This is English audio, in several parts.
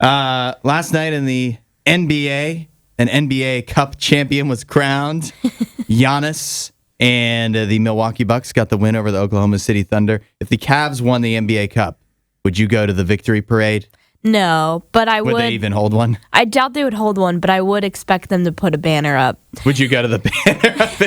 Last night in the NBA, an NBA Cup champion was crowned. Giannis and the Milwaukee Bucks got the win over the Oklahoma City Thunder. If the Cavs won the NBA Cup, would you go to the victory parade? No, but I would. Would they even hold one? I doubt they would hold one, but I would expect them to put a banner up. Would you go to the banner up?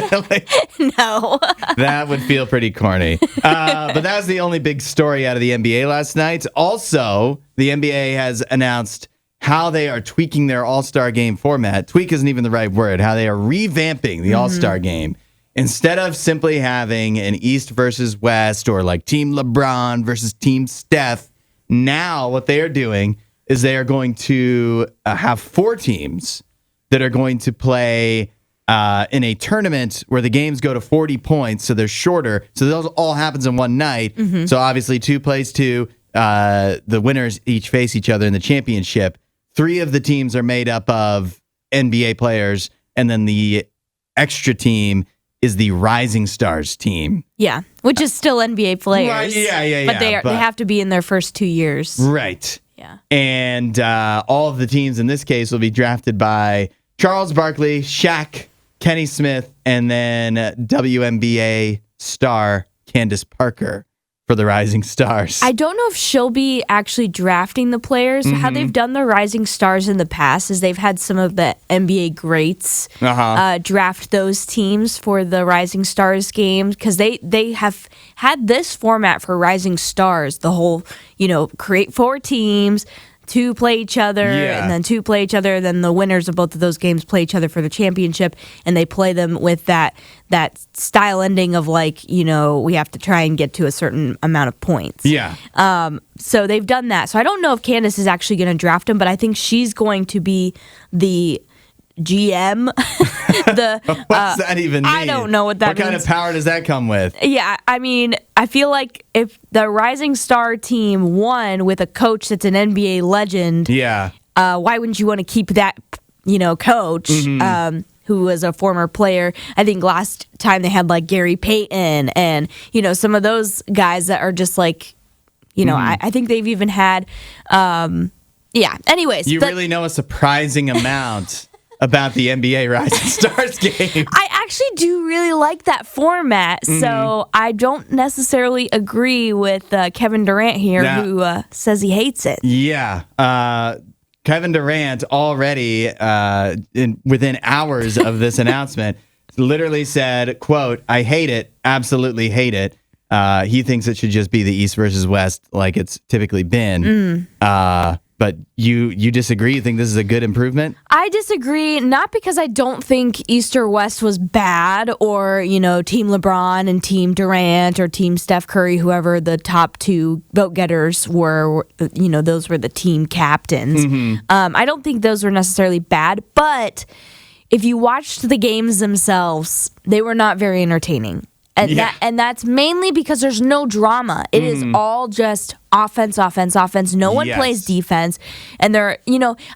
No. That would feel pretty corny. But that was the only big story out of the NBA last night. Also, the NBA has announced how they are tweaking their All-Star Game format. Tweak isn't even the right word. How they are revamping the All-Star Game. Instead of simply having an East versus West or like Team LeBron versus Team Steph, now what they are doing is they are going to have 4 teams that are going to play in a tournament where the games go to 40 points, so they're shorter. So those all happens in one night. So obviously 2 plays 2. The winners each face each other in the championship. 3 of the teams are made up of NBA players, and then the extra team is the Rising Stars team. Yeah, which is still NBA players. Right, yeah. But they have to be in their first 2 years. Right. Yeah. And all of the teams in this case will be drafted by Charles Barkley, Shaq, Kenny Smith, and then WNBA star Candace Parker for the Rising Stars. I don't know if she'll be actually drafting the players. How they've done the Rising Stars in the past is they've had some of the NBA greats draft those teams for the Rising Stars games, because they have had this format for Rising Stars, the whole, create 4 teams, 2 play each other, and then 2 play each other. Then the winners of both of those games play each other for the championship, and they play them with that style ending of we have to try and get to a certain amount of points. Yeah. So they've done that. So I don't know if Candace is actually going to draft him, but I think she's going to be the GM. What does that even mean? I don't know what that means. What kind of power does that come with? Yeah, I mean, I feel like if the Rising Star team won with a coach that's an NBA legend, why wouldn't you want to keep that, coach who was a former player? I think last time they had Gary Payton and, some of those guys that are just I think they've even had, anyways. You really know a surprising amount about the NBA Rising Stars game. I actually do really like that format, so I don't necessarily agree with Kevin Durant here, who says he hates it. Yeah. Kevin Durant already, within hours of this announcement, literally said, quote, "I hate it, absolutely hate it." He thinks it should just be the East versus West like it's typically been. But you disagree? You think this is a good improvement? I disagree, not because I don't think East or West was bad, or, Team LeBron and Team Durant or Team Steph Curry, whoever the top 2 vote getters were, those were the team captains. I don't think those were necessarily bad, but if you watched the games themselves, they were not very entertaining. And that's mainly because there's no drama. It is all just offense. No one plays defense. And they're,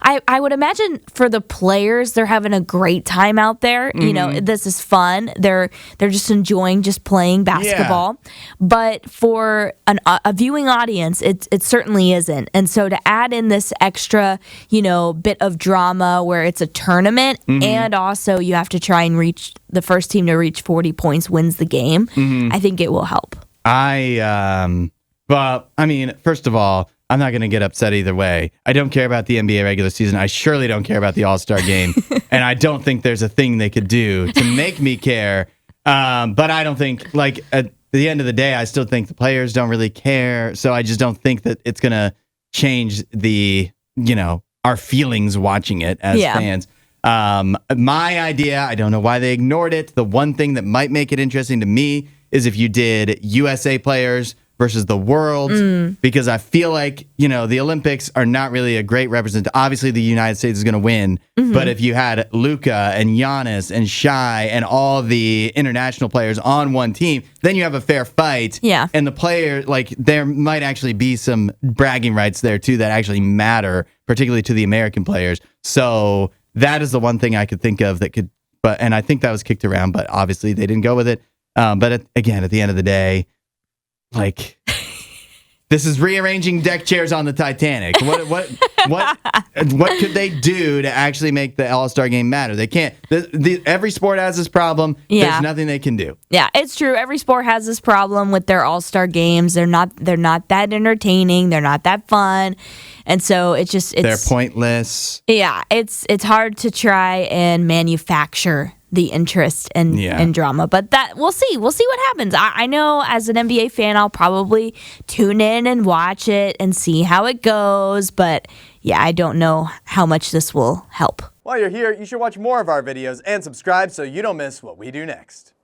I would imagine for the players, they're having a great time out there. This is fun. They're just enjoying just playing basketball. But for a viewing audience, it certainly isn't. And so to add in this extra, bit of drama where it's a tournament, and also you have to try and reach the first team to reach 40 points wins the game, I think it will help. Well, I mean, first of all, I'm not going to get upset either way. I don't care about the NBA regular season. I surely don't care about the All-Star game. And I don't think there's a thing they could do to make me care. But I don't think, at the end of the day, I still think the players don't really care. So I just don't think that it's going to change our feelings watching it as fans. My idea, I don't know why they ignored it. The one thing that might make it interesting to me is if you did USA players versus the world, because I feel like, the Olympics are not really a great representation. Obviously, the United States is going to win, but if you had Luka and Giannis and Shai and all the international players on one team, then you have a fair fight. Yeah. And the player, there might actually be some bragging rights there, too, that actually matter, particularly to the American players. So that is the one thing I could think of that could, and I think that was kicked around, but obviously they didn't go with it. But again, at the end of the day, This is rearranging deck chairs on the Titanic. What could they do to actually make the All-Star game matter? They can't. Every sport has this problem. Yeah. There's nothing they can do. Yeah, it's true. Every sport has this problem with their All-Star games. They're not that entertaining. They're not that fun. And so they're pointless. Yeah, it's hard to try and manufacture the interest and drama. But that we'll see. We'll see what happens. I know as an NBA fan, I'll probably tune in and watch it and see how it goes. But yeah, I don't know how much this will help. While you're here, you should watch more of our videos and subscribe so you don't miss what we do next.